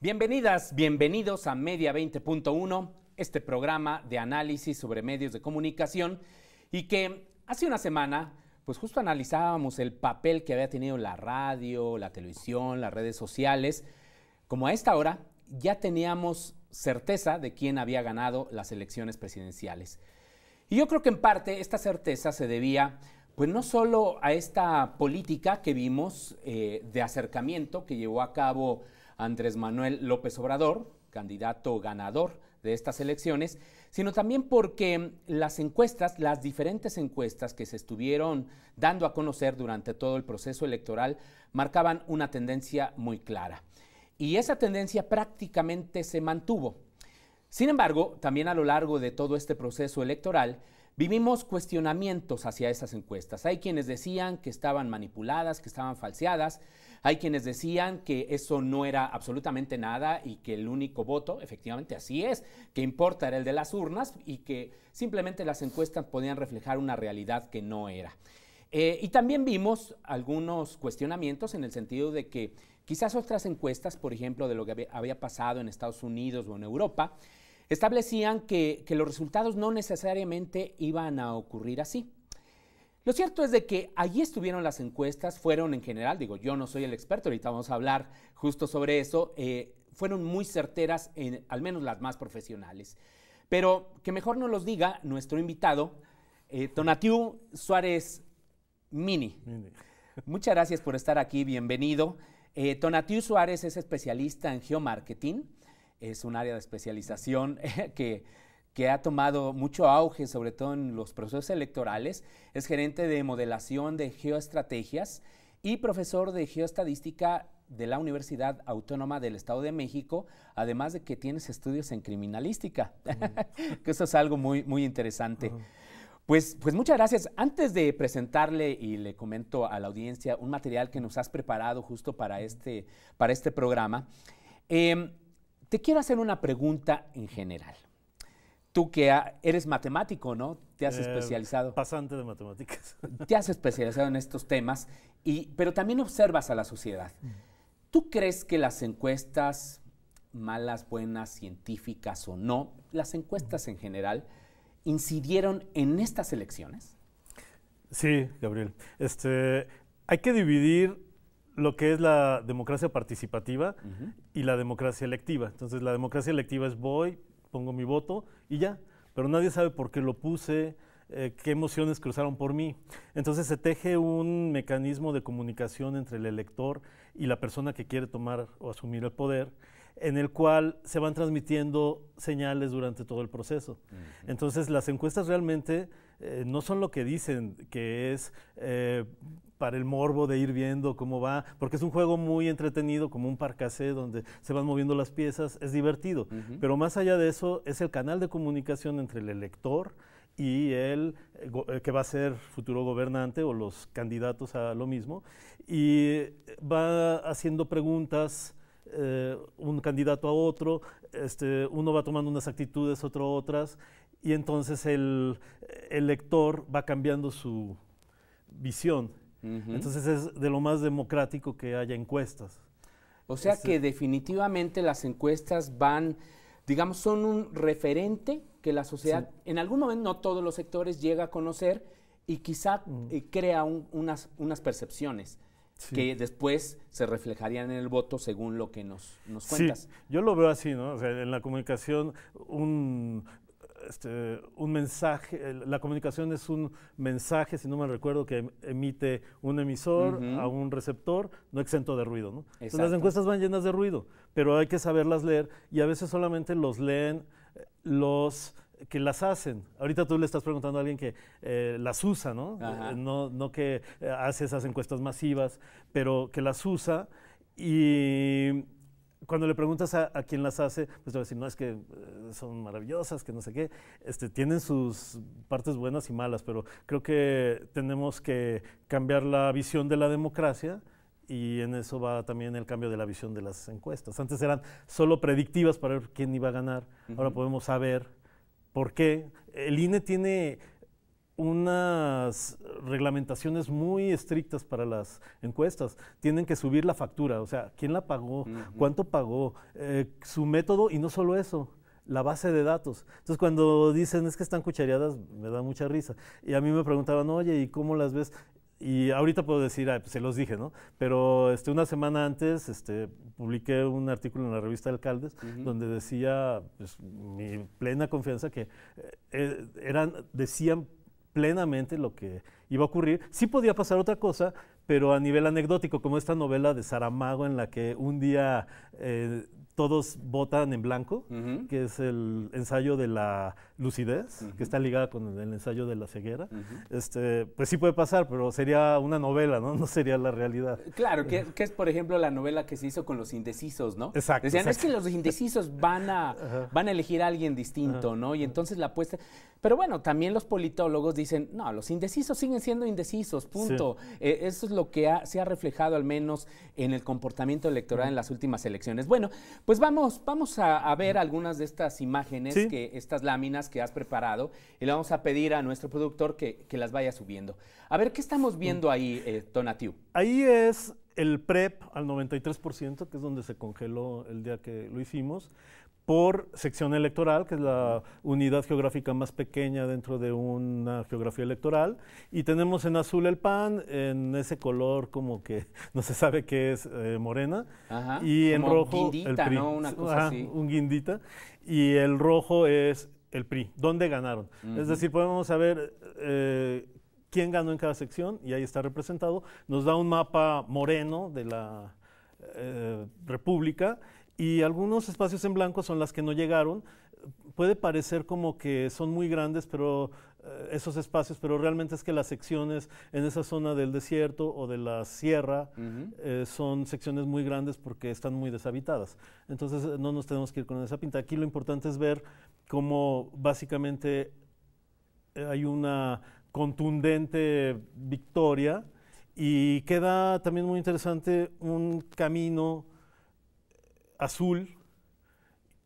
Bienvenidas, bienvenidos a Media 20.1, este programa de análisis sobre medios de comunicación y que hace una semana, pues justo analizábamos el papel que había tenido la radio, la televisión, las redes sociales. Como a esta hora ya teníamos certeza de quién había ganado las elecciones presidenciales. Y yo creo que en parte esta certeza se debía pues no solo a esta política que vimos de acercamiento que llevó a cabo Andrés Manuel López Obrador, candidato ganador de estas elecciones, sino también porque las encuestas, las diferentes encuestas que se estuvieron dando a conocer durante todo el proceso electoral, marcaban una tendencia muy clara. Y esa tendencia prácticamente se mantuvo. Sin embargo, también a lo largo de todo este proceso electoral, vivimos cuestionamientos hacia esas encuestas. Hay quienes decían que estaban manipuladas, que estaban falseadas. Hay quienes decían que eso no era absolutamente nada y que el único voto, efectivamente así es, que importa era el de las urnas y que simplemente las encuestas podían reflejar una realidad que no era. Y también vimos algunos cuestionamientos en el sentido de que quizás otras encuestas, por ejemplo, de lo que había pasado en Estados Unidos o en Europa, establecían que los resultados no necesariamente iban a ocurrir así. Lo cierto es de que allí estuvieron las encuestas, fueron en general, digo, yo no soy el experto, ahorita vamos a hablar justo sobre eso, fueron muy certeras, al menos las más profesionales. Pero que mejor nos los diga nuestro invitado, Tonatiuh Suárez Mini. Muchas gracias por estar aquí, bienvenido. Tonatiuh Suárez es especialista en geomarketing, es un área de especialización que ha tomado mucho auge, sobre todo en los procesos electorales. Es gerente de modelación de geoestrategias y profesor de geoestadística de la Universidad Autónoma del Estado de México, además de que tienes estudios en criminalística, que eso es algo muy, muy interesante. Pues muchas gracias. Antes de presentarle, y le comento a la audiencia un material que nos has preparado justo para este programa, te quiero hacer una pregunta en general. Tú que eres matemático, ¿no? Te has especializado. Pasante de matemáticas. Te has especializado en estos temas, pero también observas a la sociedad. ¿Tú crees que las encuestas, malas, buenas, científicas o no, las encuestas en general, incidieron en estas elecciones? Sí, Gabriel. Hay que dividir lo que es la democracia participativa y la democracia electiva. Entonces, la democracia electiva es pongo mi voto y ya, pero nadie sabe por qué lo puse, qué emociones cruzaron por mí. Entonces se teje un mecanismo de comunicación entre el elector y la persona que quiere tomar o asumir el poder, en el cual se van transmitiendo señales durante todo el proceso. Entonces las encuestas realmente no son lo que dicen, que es para el morbo de ir viendo cómo va, porque es un juego muy entretenido, como un parcasé donde se van moviendo las piezas, es divertido. Pero más allá de eso, es el canal de comunicación entre el elector y el que va a ser futuro gobernante o los candidatos a lo mismo, y va haciendo preguntas un candidato a otro, uno va tomando unas actitudes, otro otras, y entonces el lector va cambiando su visión. Entonces es de lo más democrático que haya encuestas. O sea que definitivamente las encuestas van, digamos, son un referente que la sociedad, en algún momento, no todos los sectores llega a conocer y quizá crea unas percepciones que después se reflejarían en el voto según lo que nos cuentas. Sí, yo lo veo así, ¿no? O sea, en la comunicación un mensaje, la comunicación es un mensaje, si no me recuerdo, que emite un emisor a un receptor, no exento de ruido, ¿no? Entonces, las encuestas van llenas de ruido, pero hay que saberlas leer y a veces solamente los leen los que las hacen. Ahorita tú le estás preguntando a alguien que las usa, ¿no? No que hace esas encuestas masivas, pero que las usa, y cuando le preguntas a quien las hace, pues te va a decir, no, es que son maravillosas, que no sé qué. Tienen sus partes buenas y malas, pero creo que tenemos que cambiar la visión de la democracia, y en eso va también el cambio de la visión de las encuestas. Antes eran solo predictivas para ver quién iba a ganar, ahora podemos saber por qué. El INE tiene unas reglamentaciones muy estrictas para las encuestas. Tienen que subir la factura, o sea, quién la pagó, cuánto pagó, su método, y no solo eso, la base de datos. Entonces, cuando dicen es que están cuchareadas, me da mucha risa. Y a mí me preguntaban, oye, ¿y cómo las ves? Y ahorita puedo decir, pues se los dije, ¿no? Pero una semana antes publiqué un artículo en la revista Alcaldes donde decía, pues, mi plena confianza que decían plenamente lo que iba a ocurrir. Sí podía pasar otra cosa, pero a nivel anecdótico, como esta novela de Saramago en la que un día todos votan en blanco, que es el ensayo de la lucidez, que está ligada con el ensayo de la ceguera. Pues sí puede pasar, pero sería una novela, ¿no? No sería la realidad. Claro, que es, por ejemplo, la novela que se hizo con los indecisos, ¿no? Exacto. Decían, es que los indecisos van a elegir a alguien distinto, ¿no? Y entonces la apuesta... Pero bueno, también los politólogos dicen, no, los indecisos siguen siendo indecisos, punto. Sí. Eso es lo que se ha reflejado al menos en el comportamiento electoral en las últimas elecciones. Bueno, pues vamos a ver algunas de estas imágenes, estas láminas que has preparado, y le vamos a pedir a nuestro productor que las vaya subiendo. A ver, ¿qué estamos viendo ahí, Tonatiuh? Ahí es el PREP al 93%, que es donde se congeló el día que lo hicimos, por sección electoral, que es la unidad geográfica más pequeña dentro de una geografía electoral, y tenemos en azul el PAN, en ese color como que no se sabe qué es, morena, y en rojo guindita, el PRI, ¿no? Una cosa así. Un guindita, y el rojo es el PRI, ¿dónde ganaron? Es decir, podemos saber quién ganó en cada sección, y ahí está representado, nos da un mapa moreno de la República, y algunos espacios en blanco son las que no llegaron. Puede parecer como que son muy grandes, pero esos espacios, pero realmente es que las secciones en esa zona del desierto o de la sierra son secciones muy grandes porque están muy deshabitadas. Entonces no nos tenemos que ir con esa pinta. Aquí lo importante es ver cómo básicamente hay una contundente victoria, y queda también muy interesante un camino azul,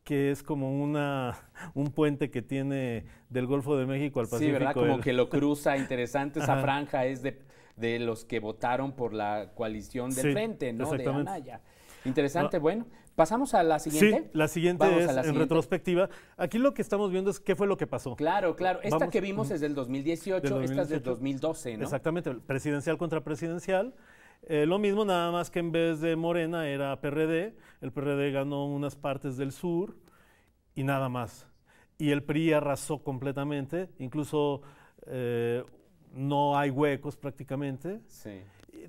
que es como un puente que tiene del Golfo de México al Pacífico. Sí, ¿verdad? Como que lo cruza, interesante. Esa franja es de los que votaron por la coalición del Frente, ¿no? De Anaya. Interesante, bueno. ¿Pasamos a la siguiente? Sí, la siguiente en retrospectiva. Aquí lo que estamos viendo es qué fue lo que pasó. Claro, claro. Esta que vimos es del 2018, esta es del 2012, ¿no? Exactamente, presidencial contra presidencial. Lo mismo, nada más que en vez de Morena era PRD, el PRD ganó unas partes del sur y nada más. Y el PRI arrasó completamente, incluso no hay huecos prácticamente. Sí.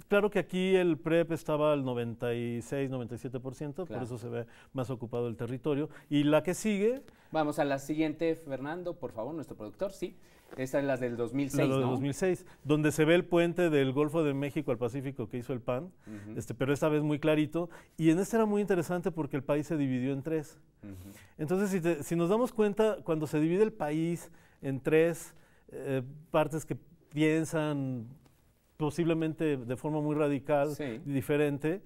Claro que aquí el PREP estaba al 96, 97%, claro. Por eso se ve más ocupado el territorio. Y la que sigue... Vamos a la siguiente, Fernando, por favor, nuestro productor, sí. Esta es la del 2006, la del 2006, donde se ve el puente del Golfo de México al Pacífico que hizo el PAN, pero esta vez muy clarito. Y en este era muy interesante porque el país se dividió en tres. Entonces, si nos damos cuenta, cuando se divide el país en tres partes que piensan posiblemente de forma muy radical, diferente,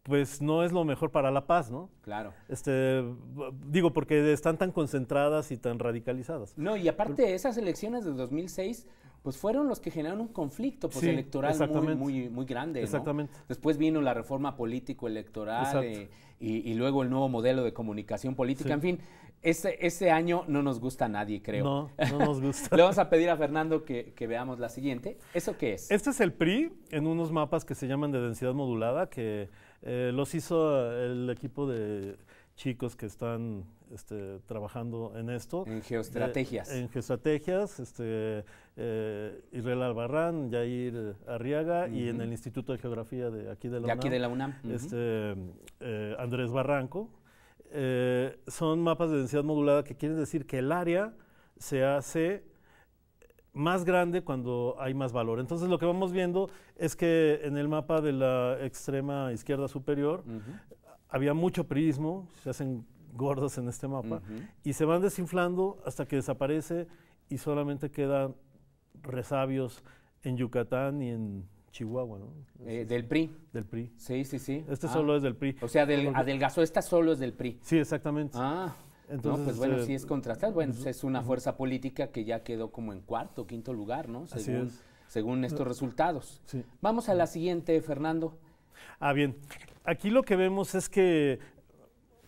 pues no es lo mejor para la paz, ¿no? Claro. Digo, porque están tan concentradas y tan radicalizadas. No, y aparte esas elecciones de 2006, pues fueron los que generaron un conflicto electoral muy grande, ¿no? Exactamente. Después vino la reforma político-electoral y luego el nuevo modelo de comunicación política, en fin. Ese año no nos gusta a nadie, creo. No nos gusta. Le vamos a pedir a Fernando que veamos la siguiente. ¿Eso qué es? Este es el PRI en unos mapas que se llaman de densidad modulada, que los hizo el equipo de chicos que están trabajando en esto. En geoestrategias. En geoestrategias, Israel Albarrán, Yair Arriaga, y en el Instituto de Geografía de aquí de la UNAM. Andrés Barranco. Son mapas de densidad modulada, que quiere decir que el área se hace más grande cuando hay más valor. Entonces lo que vamos viendo es que en el mapa de la extrema izquierda superior había mucho priismo, se hacen gordos en este mapa, y se van desinflando hasta que desaparece y solamente quedan resabios en Yucatán y en Chihuahua, ¿no? Del PRI. Del PRI. Sí. Solo es del PRI. O sea, adelgazó, esta solo es del PRI. Sí, exactamente. Entonces, no, pues bueno, sí es contrastado. Bueno, pues es una fuerza política que ya quedó como en cuarto, quinto lugar, ¿no? Según estos resultados. Sí. Vamos a la siguiente, Fernando. Bien. Aquí lo que vemos es que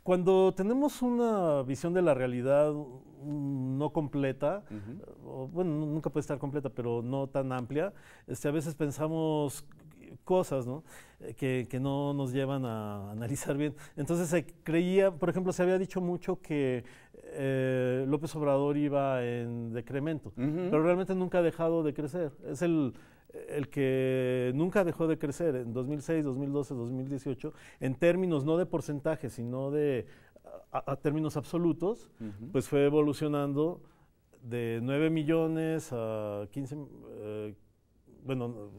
cuando tenemos una visión de la realidad no completa, bueno, nunca puede estar completa, pero no tan amplia, a veces pensamos cosas, ¿no? Que no nos llevan a analizar bien. Entonces se creía, por ejemplo, se había dicho mucho que López Obrador iba en decremento, pero realmente nunca ha dejado de crecer. Es el que nunca dejó de crecer en 2006, 2012, 2018, en términos no de porcentaje, sino de a términos absolutos, pues fue evolucionando de 9 millones a 15, bueno,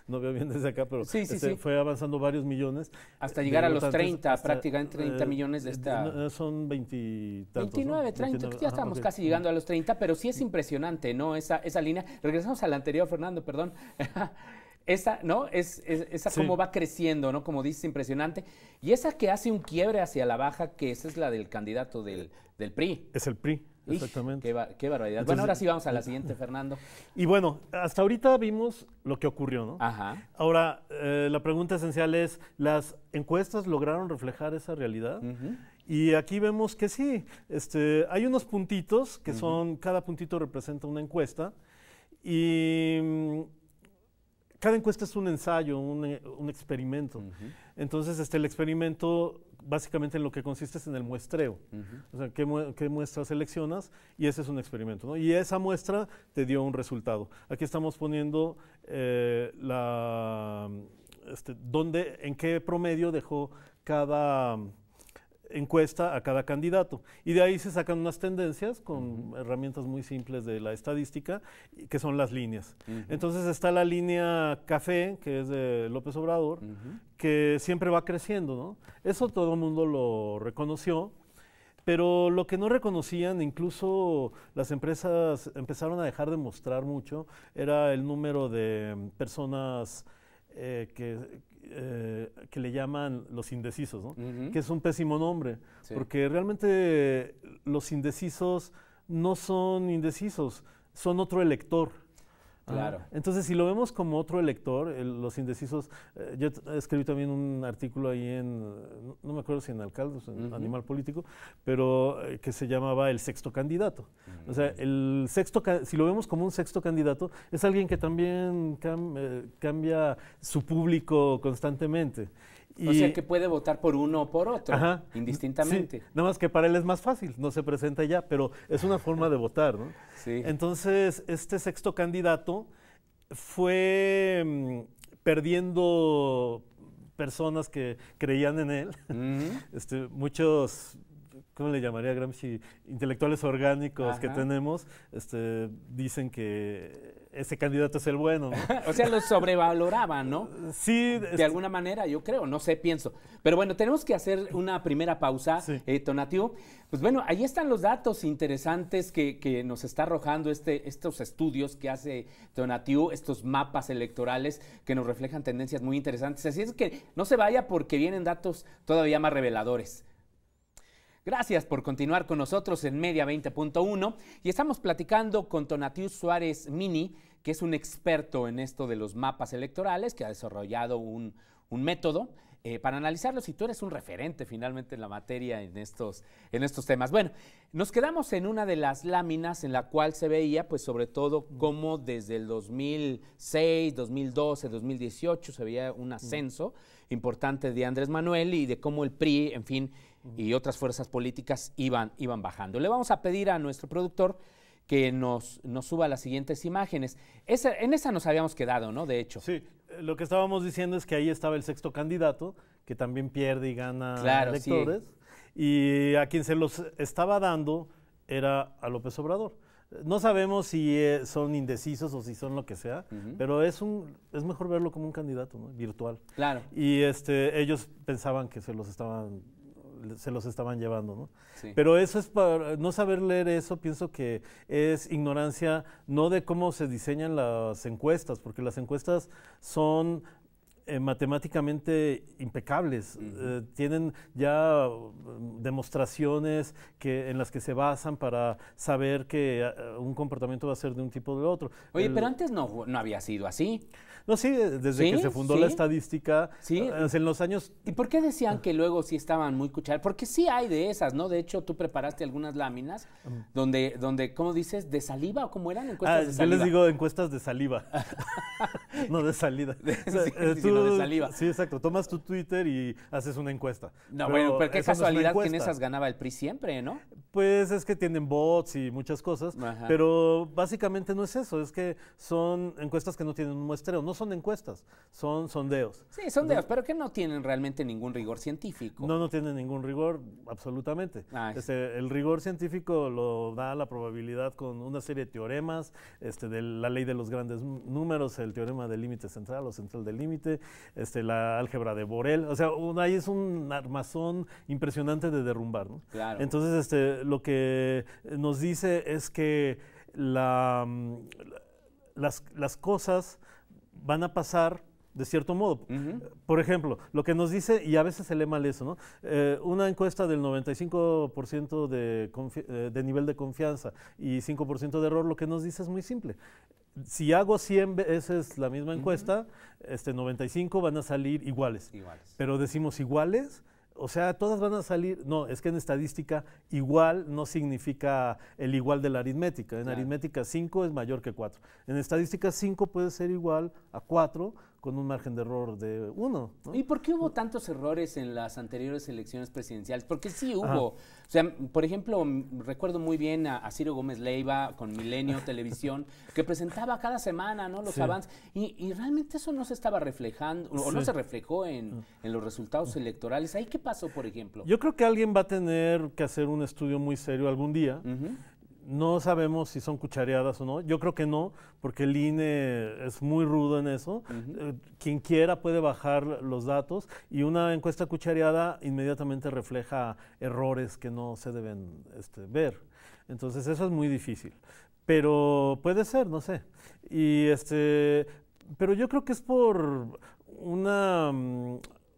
no veo bien desde acá, pero sí. fue avanzando varios millones. Hasta llegar a los 30, prácticamente 30 millones de esta... Son 20 tantos, 29, ¿no? 30, 29, ya estamos casi llegando a los 30, pero sí es impresionante, ¿no? Esa línea. Regresamos a la anterior, Fernando, perdón. Esa, ¿no? Esa cómo va creciendo, ¿no? Como dices, impresionante. Y esa que hace un quiebre hacia la baja, que esa es la del candidato del PRI. Es el PRI. Exactamente. Qué barbaridad. Entonces, bueno, ahora sí vamos a la siguiente, Fernando. Y bueno, hasta ahorita vimos lo que ocurrió, ¿no? Ajá. Ahora, la pregunta esencial es, ¿las encuestas lograron reflejar esa realidad? Y aquí vemos que sí. Hay unos puntitos que son, cada puntito representa una encuesta y cada encuesta es un ensayo, un experimento. Entonces, el experimento básicamente en lo que consiste es en el muestreo. O sea, qué muestra seleccionas y ese es un experimento, ¿no? Y esa muestra te dio un resultado. Aquí estamos poniendo en qué promedio dejó cada encuesta a cada candidato. Y de ahí se sacan unas tendencias con herramientas muy simples de la estadística, que son las líneas. Entonces está la línea café, que es de López Obrador, que siempre va creciendo, ¿no? Eso todo el mundo lo reconoció, pero lo que no reconocían, incluso las empresas empezaron a dejar de mostrar mucho, era el número de personas que le llaman los indecisos, ¿no? Que es un pésimo nombre, porque realmente los indecisos no son indecisos, son otro elector. Claro. Entonces, si lo vemos como otro elector, los indecisos, yo escribí también un artículo ahí no me acuerdo si en Alcalde o en Animal Político, pero que se llamaba El Sexto Candidato. O sea, si lo vemos como un sexto candidato, es alguien que también cambia su público constantemente. O sea, que puede votar por uno o por otro, indistintamente. Sí, nada más que para él es más fácil, no se presenta ya, pero es una forma de votar, ¿no? Sí. Entonces, este sexto candidato fue perdiendo personas que creían en él. Muchos, ¿cómo le llamaría Gramsci? Intelectuales orgánicos que tenemos, dicen que ese candidato es el bueno, ¿no? O sea, lo sobrevaloraban, ¿no? Sí. De alguna manera, yo creo, no sé, pienso. Pero bueno, tenemos que hacer una primera pausa, Tonatiuh. Pues bueno, ahí están los datos interesantes que nos está arrojando estos estudios que hace Tonatiuh, estos mapas electorales que nos reflejan tendencias muy interesantes. Así es que no se vaya porque vienen datos todavía más reveladores. Gracias por continuar con nosotros en Media 20.1 y estamos platicando con Tonatiuh Suárez Mini, que es un experto en esto de los mapas electorales, que ha desarrollado un método para analizarlos y tú eres un referente finalmente en la materia en estos temas. Bueno, nos quedamos en una de las láminas en la cual se veía pues sobre todo cómo desde el 2006, 2012, 2018 se veía un ascenso importante de Andrés Manuel y de cómo el PRI, en fin, y otras fuerzas políticas iban bajando. Le vamos a pedir a nuestro productor que nos suba las siguientes imágenes. En esa nos habíamos quedado, ¿no? De hecho. Sí, lo que estábamos diciendo es que ahí estaba el sexto candidato, que también pierde y gana electores, y a quien se los estaba dando era a López Obrador. No sabemos si son indecisos o si son lo que sea, pero es mejor verlo como un candidato, ¿no? Virtual. Claro. Y ellos pensaban que se los estaban llevando, ¿no? Sí. Pero eso es para no saber leer eso, pienso que es ignorancia no de cómo se diseñan las encuestas, porque las encuestas son matemáticamente impecables. Tienen ya demostraciones en las que se basan para saber que un comportamiento va a ser de un tipo o de otro. Oye, pero antes no había sido así. No, sí, desde que se fundó la estadística, en los años... ¿Y por qué decían que luego sí estaban muy cucharadas? Porque sí hay de esas, ¿no? De hecho, tú preparaste algunas láminas donde ¿cómo dices? ¿De saliva o cómo eran? Encuestas de saliva. Yo les digo encuestas de saliva, no de salida. Sino de saliva. Sí, exacto. Tomas tu Twitter y haces una encuesta. No, pero qué casualidad que en esas ganaba el PRI siempre, ¿no? Pues es que tienen bots y muchas cosas, pero básicamente no es eso, es que son encuestas que no tienen un muestreo, no son encuestas, son sondeos. Sí, sondeos, pero que no tienen realmente ningún rigor científico. No tienen ningún rigor, absolutamente. El rigor científico lo da la probabilidad con una serie de teoremas, de la ley de los grandes números, el teorema del límite central o central del límite, la álgebra de Borel, o sea, ahí es un armazón impresionante de derrumbar, ¿no? Claro. Entonces, lo que nos dice es que las cosas van a pasar de cierto modo. Por ejemplo, lo que nos dice, y a veces se lee mal eso, ¿no? Una encuesta del 95% de nivel de confianza y 5% de error, lo que nos dice es muy simple. Si hago 100 veces la misma encuesta, 95 van a salir iguales. Pero decimos iguales, o sea, todas van a salir. No, es que en estadística igual no significa el igual de la aritmética. En aritmética 5 es mayor que 4. En estadística 5 puede ser igual a 4 con un margen de error de 1, ¿no? ¿Y por qué hubo tantos errores en las anteriores elecciones presidenciales? Porque sí hubo. O sea, por ejemplo, recuerdo muy bien a Ciro Gómez Leiva con Milenio Televisión, que presentaba cada semana, ¿no?, los avances. Y realmente eso no se estaba reflejando, o no se reflejó en los resultados electorales. ¿Ahí qué pasó, por ejemplo? Yo creo que alguien va a tener que hacer un estudio muy serio algún día. No sabemos si son cuchareadas o no. Yo creo que no, porque el INE es muy rudo en eso. Quien quiera puede bajar los datos y una encuesta cuchareada inmediatamente refleja errores que no se deben ver. Entonces eso es muy difícil. Pero puede ser, no sé. Pero yo creo que es por una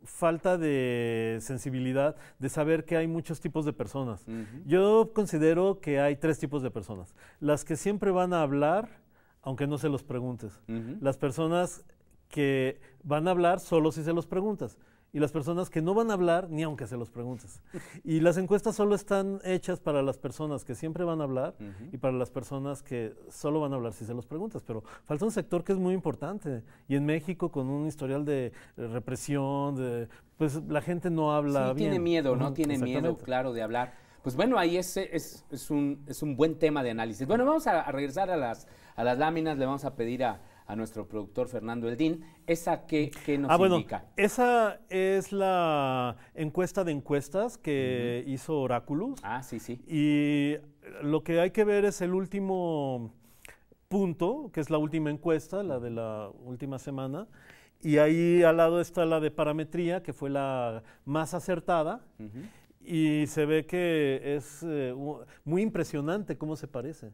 falta de sensibilidad de saber que hay muchos tipos de personas. Yo considero que hay 3 tipos de personas. Las que siempre van a hablar, aunque no se los preguntes. Las personas que van a hablar solo si se los preguntas. Y las personas que no van a hablar ni aunque se los preguntes. Y las encuestas solo están hechas para las personas que siempre van a hablar y para las personas que solo van a hablar si se los preguntas. Pero falta un sector que es muy importante. Y en México, con un historial de represión, pues la gente no habla bien. Tiene miedo, ¿no? Tiene miedo, claro, de hablar. Pues bueno, ahí es un buen tema de análisis. Bueno, vamos a regresar a las láminas. Le vamos a pedir a nuestro productor Fernando Eldín, ¿esa qué nos indica? Bueno, esa es la encuesta de encuestas que hizo Oráculos. Sí. Y lo que hay que ver es el último punto, que es la última encuesta, la de la última semana. Y ahí al lado está la de parametría, que fue la más acertada. Y se ve que es muy impresionante cómo se parece.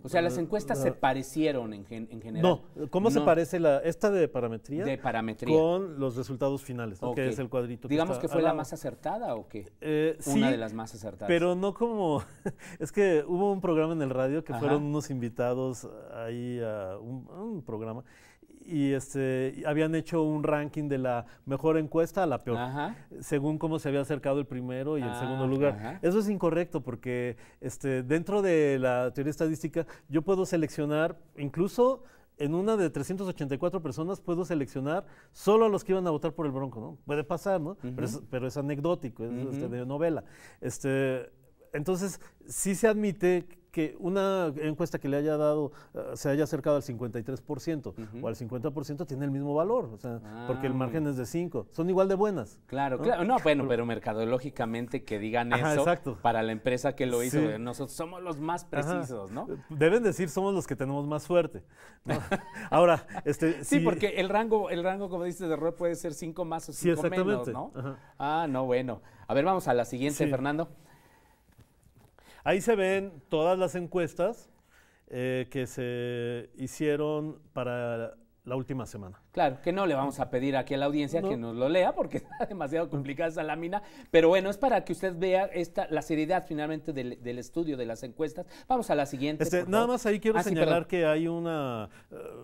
O sea, las encuestas se parecieron en general. No, ¿cómo se parece esta de parametría? De parametría. Con los resultados finales, ¿no? Que es el cuadrito. Digamos que fue la más acertada, ¿o qué? Una de las más acertadas. Pero no como... Es que hubo un programa en el radio que fueron unos invitados ahí a un programa. Y habían hecho un ranking de la mejor encuesta a la peor, según cómo se había acercado el primero y el segundo lugar. Eso es incorrecto porque dentro de la teoría estadística yo puedo seleccionar, incluso en una de 384 personas puedo seleccionar solo a los que iban a votar por el Bronco, ¿no? Puede pasar, ¿no? Pero es anecdótico, es de novela. Entonces, sí se admite que una encuesta que le haya dado, se haya acercado al 53% o al 50% tiene el mismo valor, o sea, porque el margen es de 5. Son igual de buenas. Claro, ¿no? Claro. No, bueno, pero mercadológicamente que digan eso, exacto. Para la empresa que lo hizo, nosotros somos los más precisos, ¿no? Deben decir, somos los que tenemos más suerte, ¿no? Ahora, sí, porque el rango, como dices, de error puede ser 5 más o 5 menos, ¿no? No, bueno. A ver, vamos a la siguiente, Fernando. Ahí se ven todas las encuestas que se hicieron para la última semana. Claro, que no le vamos a pedir aquí a la audiencia No. que nos lo lea porque está demasiado complicada esa lámina, pero bueno, es para que usted vea la seriedad finalmente del estudio de las encuestas. Vamos a la siguiente. por Nada favor. más ahí quiero Sí, señalar perdón. que hay una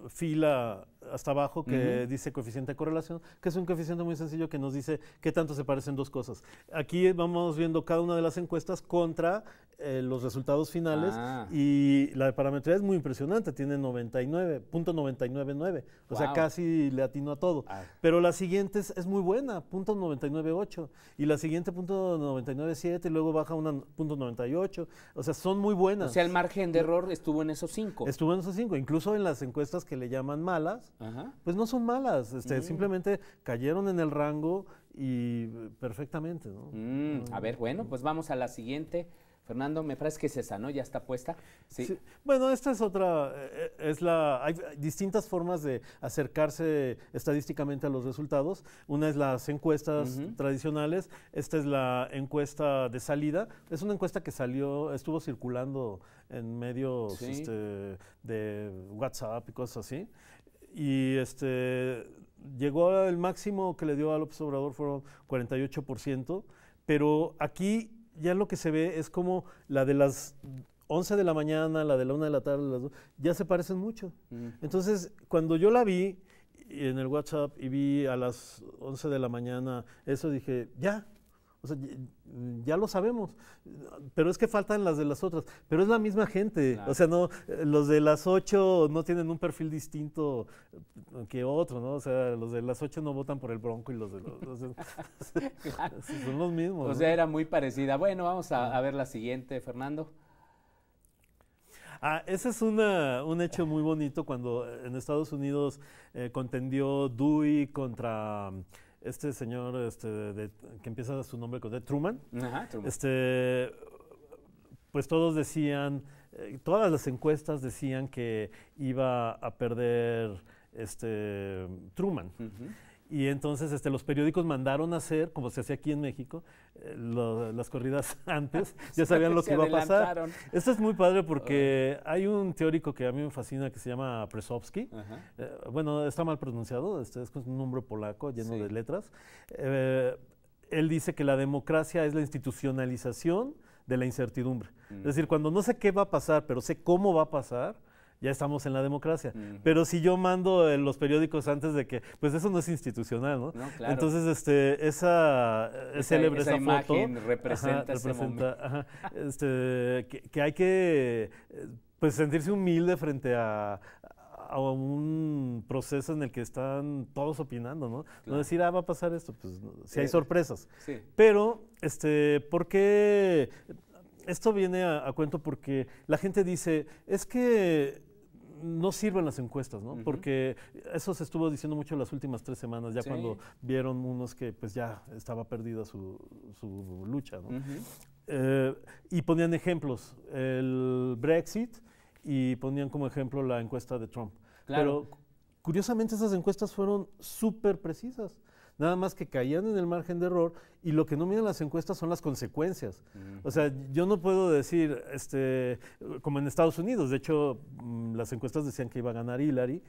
fila hasta abajo que dice coeficiente de correlación, que es un coeficiente muy sencillo que nos dice qué tanto se parecen dos cosas. Aquí vamos viendo cada una de las encuestas contra los resultados finales y la de parametría es muy impresionante, tiene 99.999, o sea, Wow. casi le atinó a todo. Pero la siguiente es muy buena, .998, y la siguiente .997, y luego baja una .98, o sea, son muy buenas. O sea, el margen de error estuvo en esos 5. Estuvo en esos 5, incluso en las encuestas que le llaman malas, Ajá. pues no son malas, simplemente cayeron en el rango y perfectamente, ¿no? A ver, bueno, pues vamos a la siguiente. Fernando, me parece que es esa, ¿no? Ya está puesta. Sí. Sí. Bueno, esta es otra, hay distintas formas de acercarse estadísticamente a los resultados. Una es las encuestas tradicionales, esta es la encuesta de salida. Es una encuesta que estuvo circulando en medios Sí. De WhatsApp y cosas así. Y llegó el máximo que le dio a López Obrador fueron 48%, pero aquí ya lo que se ve es como la de las 11 de la mañana, la de la 1 de la tarde, las 2, ya se parecen mucho. Entonces, cuando yo la vi en el WhatsApp y vi a las 11 de la mañana eso, dije, ya. O sea, ya lo sabemos, pero es que faltan las de las otras, pero es la misma gente, Claro. o sea, no, los de las 8 no tienen un perfil distinto que otro, ¿no? O sea, los de las 8 no votan por el Bronco y los de Claro. son los mismos. O sea, era muy parecida. Bueno, vamos a ver la siguiente, Fernando. Ese es un hecho muy bonito cuando en Estados Unidos contendió Dewey contra este señor que empieza su nombre con Truman. Ajá, Truman. Pues todos decían, todas las encuestas decían que iba a perder Truman. Y entonces los periódicos mandaron a hacer, como se hacía aquí en México, las corridas antes, ya sabían lo que iba a pasar. adelantaron. Esto es muy padre porque hay un teórico que a mí me fascina que se llama Presowski. Ajá. Bueno, está mal pronunciado, es un nombre polaco lleno Sí. de letras. Él dice que la democracia es la institucionalización de la incertidumbre. Es decir, cuando no sé qué va a pasar, pero sé cómo va a pasar, ya estamos en la democracia. Pero si yo mando en los periódicos antes de que, pues eso no es institucional, ¿no? No, claro. Entonces, es célebre esa foto. imagen representa ese momento. Que hay que pues sentirse humilde frente a un proceso en el que están todos opinando, ¿no? Claro. No decir, va a pasar esto, pues si hay sorpresas. Sí. Pero, ¿por qué? Esto viene a cuento porque la gente dice, es que no sirven las encuestas, ¿no? Porque eso se estuvo diciendo mucho las últimas 3 semanas, ya Sí. cuando vieron unos que pues ya estaba perdida su lucha, ¿no? Y ponían ejemplos, el Brexit, y ponían como ejemplo la encuesta de Trump. Claro. Pero curiosamente esas encuestas fueron súper precisas. Nada más que caían en el margen de error y lo que no miden las encuestas son las consecuencias. O sea, yo no puedo decir, como en Estados Unidos, de hecho, las encuestas decían que iba a ganar Hillary,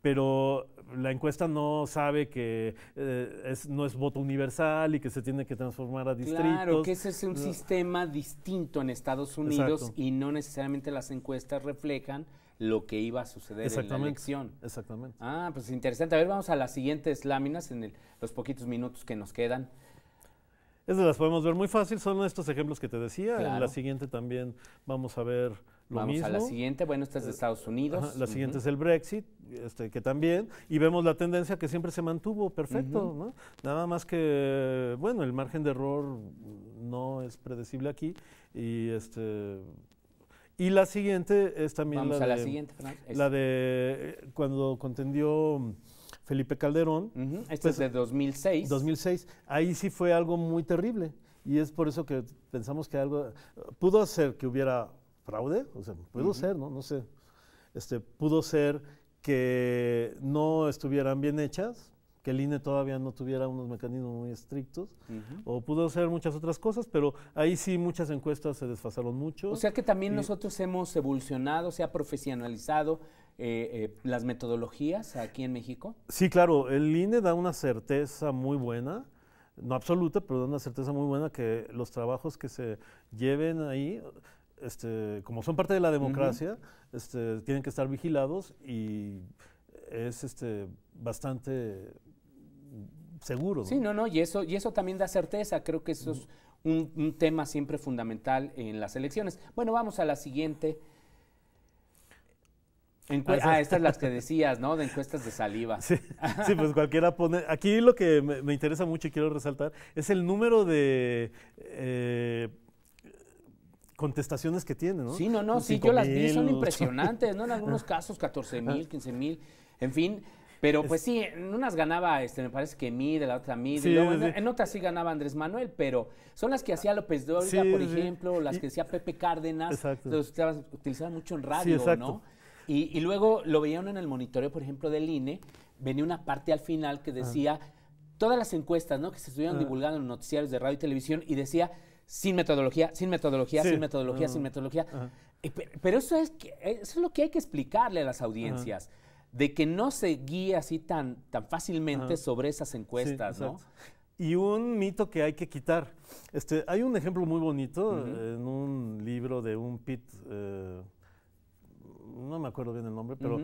pero la encuesta no sabe que no es voto universal y que se tiene que transformar a distritos. Claro, que ese es un sistema distinto en Estados Unidos. Exacto. Y no necesariamente las encuestas reflejan lo que iba a suceder en la elección. Exactamente. Pues interesante. A ver, vamos a las siguientes láminas en los poquitos minutos que nos quedan. Esas las podemos ver muy fácil, son estos ejemplos que te decía. Claro. En la siguiente también vamos a ver lo mismo. Vamos a la siguiente. Bueno, esta es de Estados Unidos. Ajá, la siguiente es el Brexit, que también, y vemos la tendencia que siempre se mantuvo perfecto, ¿no? Nada más que, bueno, el margen de error no es predecible aquí, y la siguiente es también Vamos a la siguiente, Fernando. la de cuando contendió Felipe Calderón. Este es de 2006. 2006. Ahí sí fue algo muy terrible. Y es por eso que pensamos que algo pudo ser que hubiera fraude, o sea, pudo ser, ¿no? No sé. Pudo ser que no estuvieran bien hechas, que el INE todavía no tuviera unos mecanismos muy estrictos, o pudo hacer muchas otras cosas, pero ahí sí muchas encuestas se desfasaron mucho. O sea que también nosotros hemos evolucionado, se ha profesionalizado las metodologías aquí en México. Sí, claro, el INE da una certeza muy buena, no absoluta, pero da una certeza muy buena que los trabajos que se lleven ahí, como son parte de la democracia, tienen que estar vigilados y es bastante seguro, ¿no? Sí, no, y eso también da certeza. Creo que eso es un tema siempre fundamental en las elecciones. Bueno, vamos a la siguiente. Estas las que decías, ¿no? De encuestas de saliva. Sí, sí, pues cualquiera pone. Aquí lo que me interesa mucho y quiero resaltar es el número de contestaciones que tiene, ¿no? Sí, sí, yo las vi, son impresionantes, ¿no? En algunos casos 14,000, 15,000, en fin. Pero pues sí, en unas ganaba, me parece que Mid, la otra Mid, sí, y luego sí. en otras sí ganaba Andrés Manuel, pero son las que hacía López Dóriga, por ejemplo, las que decía Pepe Cárdenas, exacto. los utilizaban mucho en radio, ¿no? Y luego lo veían en el monitoreo, por ejemplo, del INE, venía una parte al final que decía todas las encuestas, ¿no? Que se estuvieron divulgando en noticiarios de radio y televisión y decía sin metodología, sin metodología, sin metodología, sin metodología. Pero eso es lo que hay que explicarle a las audiencias. De que no se guíe así tan fácilmente sobre esas encuestas, ¿no? Y un mito que hay que quitar. Hay un ejemplo muy bonito en un libro de un Pete, no me acuerdo bien el nombre, pero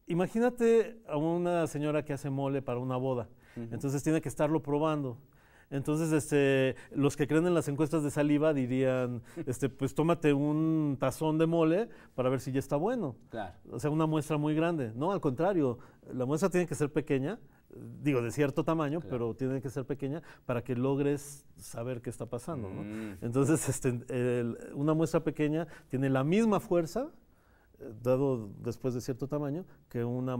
imagínate a una señora que hace mole para una boda. Entonces tiene que estarlo probando. Entonces, los que creen en las encuestas de saliva dirían, pues tómate un tazón de mole para ver si ya está bueno. Claro. O sea, una muestra muy grande. No, al contrario, la muestra tiene que ser pequeña, digo, de cierto tamaño, pero tiene que ser pequeña para que logres saber qué está pasando, ¿no? Entonces, una muestra pequeña tiene la misma fuerza, dado después de cierto tamaño, que una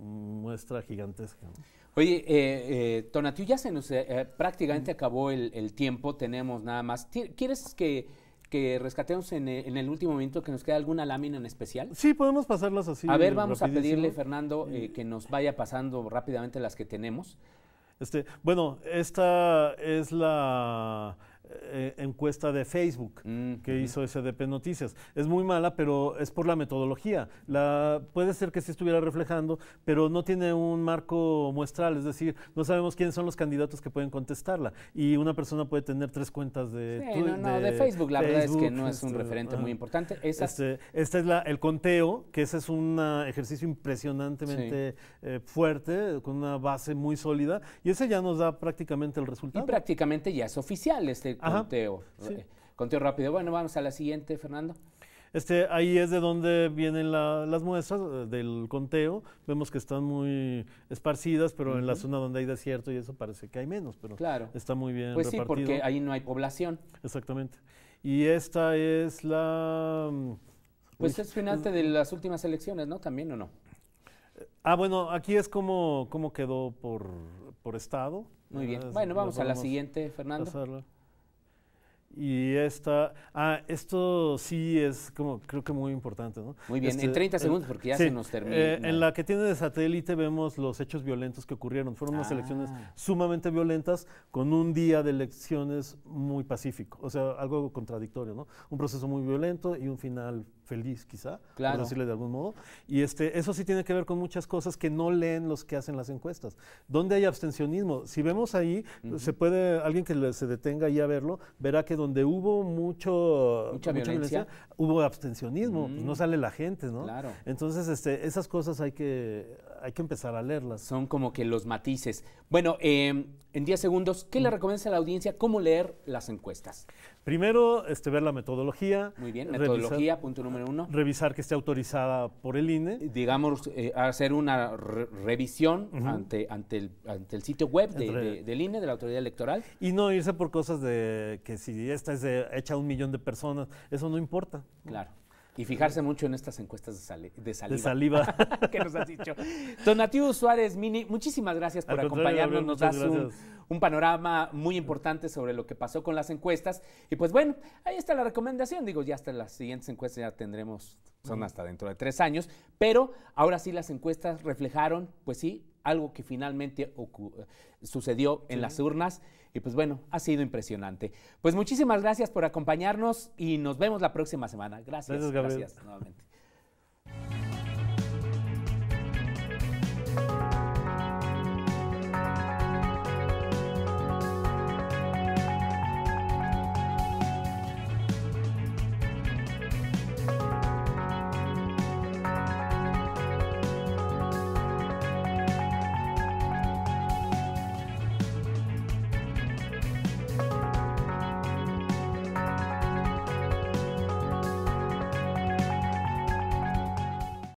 muestra gigantesca, ¿no? Oye, Tonatiuh, ya se nos prácticamente acabó el tiempo, tenemos nada más. ¿Quieres que rescatemos en el último minuto que nos queda alguna lámina en especial? Sí, podemos pasarlas así. A ver, vamos a pedirle, Fernando, que nos vaya pasando rápidamente las que tenemos. Bueno, esta es la encuesta de Facebook que hizo SDP Noticias. Es muy mala, pero es por la metodología. Puede ser que sí estuviera reflejando, pero no tiene un marco muestral, es decir, no sabemos quiénes son los candidatos que pueden contestarla. Y una persona puede tener 3 cuentas de de Facebook. La verdad es que no es un referente muy importante. Este es el conteo, que ese es un ejercicio impresionantemente fuerte, con una base muy sólida, y ese ya nos da prácticamente el resultado. Y prácticamente ya es oficial conteo. Sí. Conteo rápido. Bueno, vamos a la siguiente, Fernando. Ahí es de donde vienen las muestras del conteo. Vemos que están muy esparcidas, pero en la zona donde hay desierto y eso parece que hay menos, pero está muy bien pues repartido. Pues sí, porque ahí no hay población. Exactamente. Y esta es la... Pues es final de las últimas elecciones, ¿no? ¿También o no? Bueno, aquí es como quedó por estado. Muy bien. Bueno, vamos a la siguiente, Fernando. Pasarla. Y esto sí es creo que muy importante, ¿no? Muy bien, en 30 segundos porque ya se nos termina. En la que tiene de satélite vemos los hechos violentos que ocurrieron. Fueron unas elecciones sumamente violentas con un día de elecciones muy pacífico. O sea, algo contradictorio, ¿no? Un proceso muy violento y un final feliz, quizá, por decirle de algún modo. Y eso sí tiene que ver con muchas cosas que no leen los que hacen las encuestas. ¿Dónde hay abstencionismo? Si vemos ahí, alguien que se detenga ahí a verlo, verá que donde hubo mucha violencia, hubo abstencionismo, pues no sale la gente, ¿no? Claro. Entonces, esas cosas hay que empezar a leerlas. Son como que los matices. Bueno, en 10 segundos, ¿qué le recomiendas a la audiencia? ¿Cómo leer las encuestas? Primero, ver la metodología. Muy bien, metodología, punto número 1. Revisar que esté autorizada por el INE. Digamos, hacer una revisión ante el sitio web del INE, de la Autoridad Electoral. Y no irse por cosas de que si esta es hecha a 1 millón de personas, eso no importa. Claro. Y fijarse mucho en estas encuestas de saliva. De saliva. que nos has dicho. Tonatiuh Suárez Mini, muchísimas gracias por acompañarnos. Nos das un panorama muy importante sobre lo que pasó con las encuestas. Y pues bueno, ahí está la recomendación. Digo, ya hasta las siguientes encuestas ya tendremos son hasta dentro de 3 años, pero ahora sí las encuestas reflejaron, pues sí, algo que finalmente sucedió en las urnas y pues bueno, ha sido impresionante. Pues muchísimas gracias por acompañarnos y nos vemos la próxima semana. Gracias, Gracias, Gabriel. Gracias nuevamente.